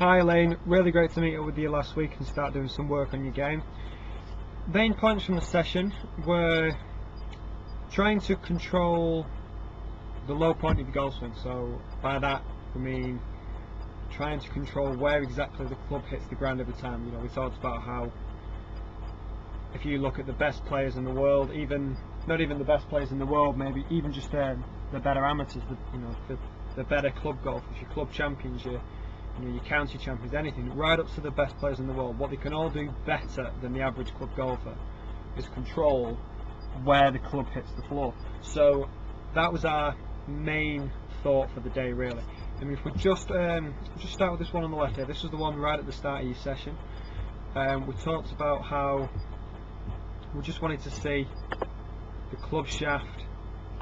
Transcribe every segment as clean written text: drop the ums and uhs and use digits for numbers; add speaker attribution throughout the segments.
Speaker 1: Hi Elaine, really great to meet up with you last week and start doing some work on your game. Main points from the session were trying to control the low point of your golf swing. So by that I mean trying to control where exactly the club hits the ground every time. You know, we talked about how if you look at the best players in the world, not even the best players in the world, maybe even just the better amateurs, the better club golfers, your club champions, your county champions, anything, right up to the best players in the world, what they can all do better than the average club golfer is control where the club hits the floor. So that was our main thought for the day, really. I mean, if we just start with this one on the left here, this was the one right at the start of your session. We talked about how we just wanted to see the club shaft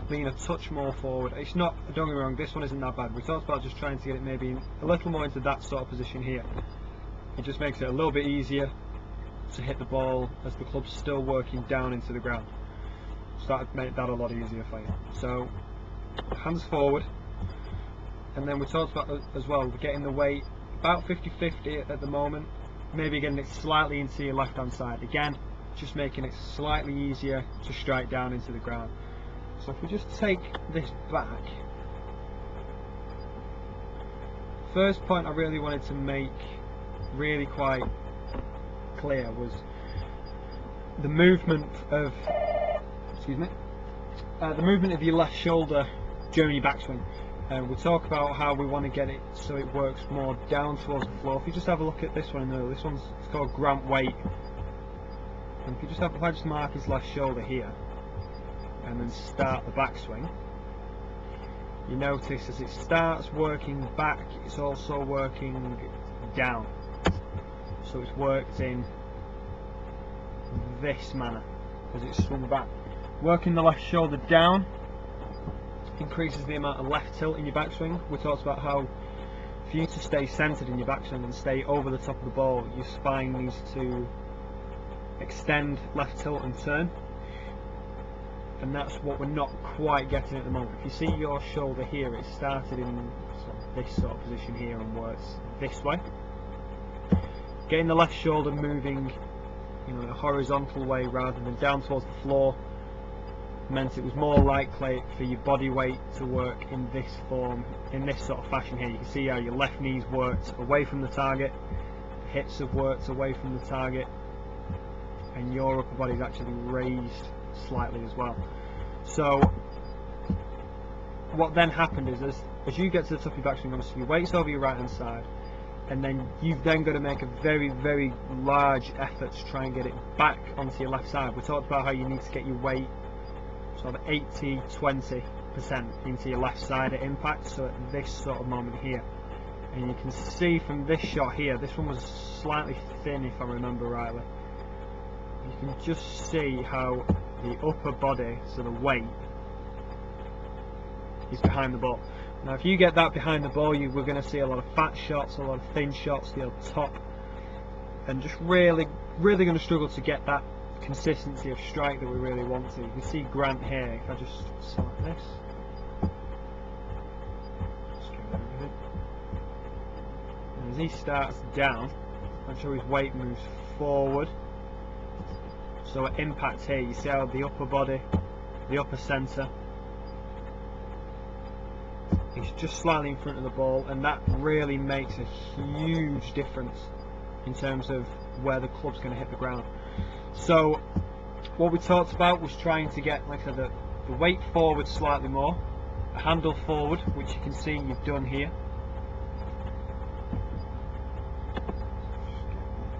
Speaker 1: being a touch more forward. It's not, don't get me wrong, this one isn't that bad. We talked about just trying to get it maybe a little more into that sort of position here. It just makes it a little bit easier to hit the ball as the club's still working down into the ground. So that would make that a lot easier for you. So hands forward, and then we talked about as well getting the weight about 50-50 at the moment, maybe getting it slightly into your left hand side. Again, just making it slightly easier to strike down into the ground. So if we just take this back, first point I really wanted to make really quite clear was the movement of, the movement of your left shoulder during your backswing. We talk about how we want to get it so it works more down towards the floor. If you just have a look at this one in the middle, this one's called Grant Weight. And if you just if I just mark his left shoulder here and then start the backswing, you notice as it starts working back, it's also working down. So it's worked in this manner as it's swung back. Working the left shoulder down increases the amount of left tilt in your backswing. We talked about how for you to stay centered in your backswing and stay over the top of the ball, your spine needs to extend, left tilt and turn, and that's what we're not quite getting at the moment. If you see your shoulder here, it started in this sort of position here and works this way. Getting the left shoulder moving in a horizontal way rather than down towards the floor meant it was more likely for your body weight to work in this form, in this sort of fashion here. You can see how your left knee's worked away from the target, the hips have worked away from the target, and your upper body is actually raised slightly as well. So what then happened is as you get to the top of your backswing, obviously your weight's over your right hand side, and then you've then got to make a very, very large effort to try and get it back onto your left side. We talked about how you need to get your weight sort of 80-20% into your left side at impact, so at this sort of moment here. And you can see from this shot here, this one was slightly thin if I remember rightly. You can just see how the upper body, so the weight, is behind the ball. Now if you get that behind the ball, we're going to see a lot of fat shots, a lot of thin shots, the top, and just really going to struggle to get that consistency of strike that we really want to. You can see Grant here, if I just select this, and as he starts down, make sure his weight moves forward. So at impact here, you see how the upper body, the upper centre, is just slightly in front of the ball, and that really makes a huge difference in terms of where the club's going to hit the ground. So what we talked about was trying to get, like I said, the weight forward slightly more, a handle forward, which you can see you've done here.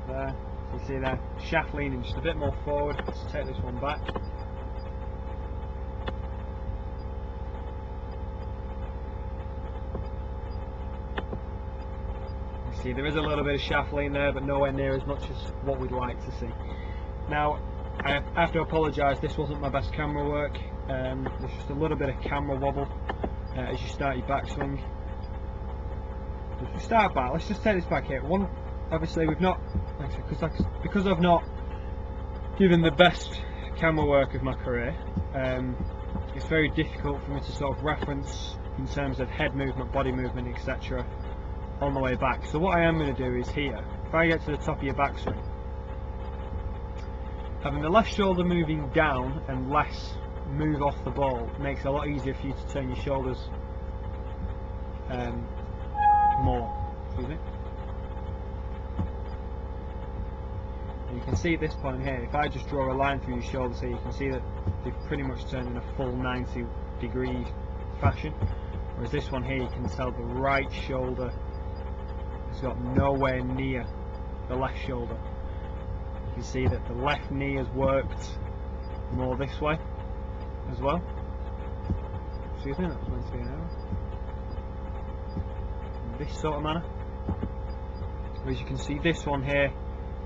Speaker 1: There. You see there, shaft leaning just a bit more forward. Let's take this one back. You see there is a little bit of shaft lean there, but nowhere near as much as what we'd like to see. Now, I have to apologise, this wasn't my best camera work. There's just a little bit of camera wobble as you start your backswing. If we start back, let's just take this back here. Obviously we've not, because I've not given the best camera work of my career, it's very difficult for me to sort of reference in terms of head movement, body movement, etc. on the way back. So what I am going to do is here, if I get to the top of your backswing, having the left shoulder moving down and less move off the ball makes it a lot easier for you to turn your shoulders more. Excuse me. And you can see at this point here, if I just draw a line through your shoulders here, you can see that they've pretty much turned in a full 90-degree fashion. Whereas this one here, you can tell the right shoulder has got nowhere near the left shoulder. You can see that the left knee has worked more this way as well. Excuse me, that's meant to be an error. In this sort of manner. Whereas you can see this one here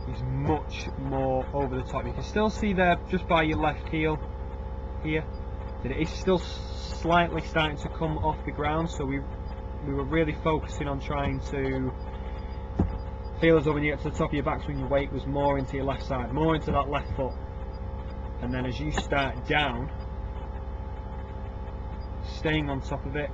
Speaker 1: is much more over the top. You can still see there, just by your left heel here, that it is still slightly starting to come off the ground. So we were really focusing on trying to feel as though when you get to the top of your backswing, your weight was more into your left side, more into that left foot. And then as you start down, staying on top of it,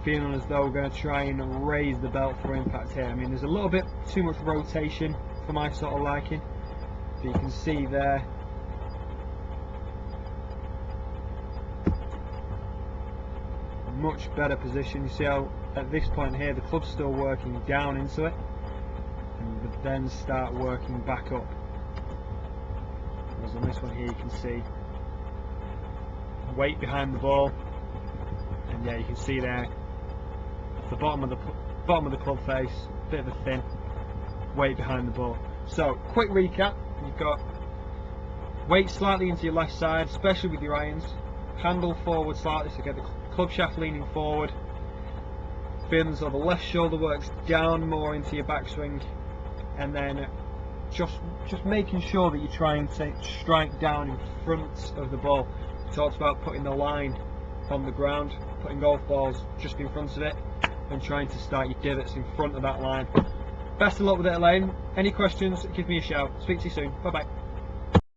Speaker 1: feeling as though we're going to try and raise the belt for impact here. I mean, there's a little bit too much rotation for my sort of liking, but you can see there a much better position. You see how at this point here the club's still working down into it, and would then start working back up. Whereas on this one here you can see weight behind the ball, and yeah, you can see there at the bottom of the club face, bit of a thin weight behind the ball. So quick recap: you've got weight slightly into your left side, especially with your irons, handle forward slightly so get the club shaft leaning forward, feeling as though the left shoulder works down more into your backswing, and then just making sure that you're trying to strike down in front of the ball. We talked about putting the line on the ground, putting golf balls just in front of it, and trying to start your divots in front of that line. Best of luck with it, Elaine. Any questions, give me a shout. Speak to you soon. Bye bye.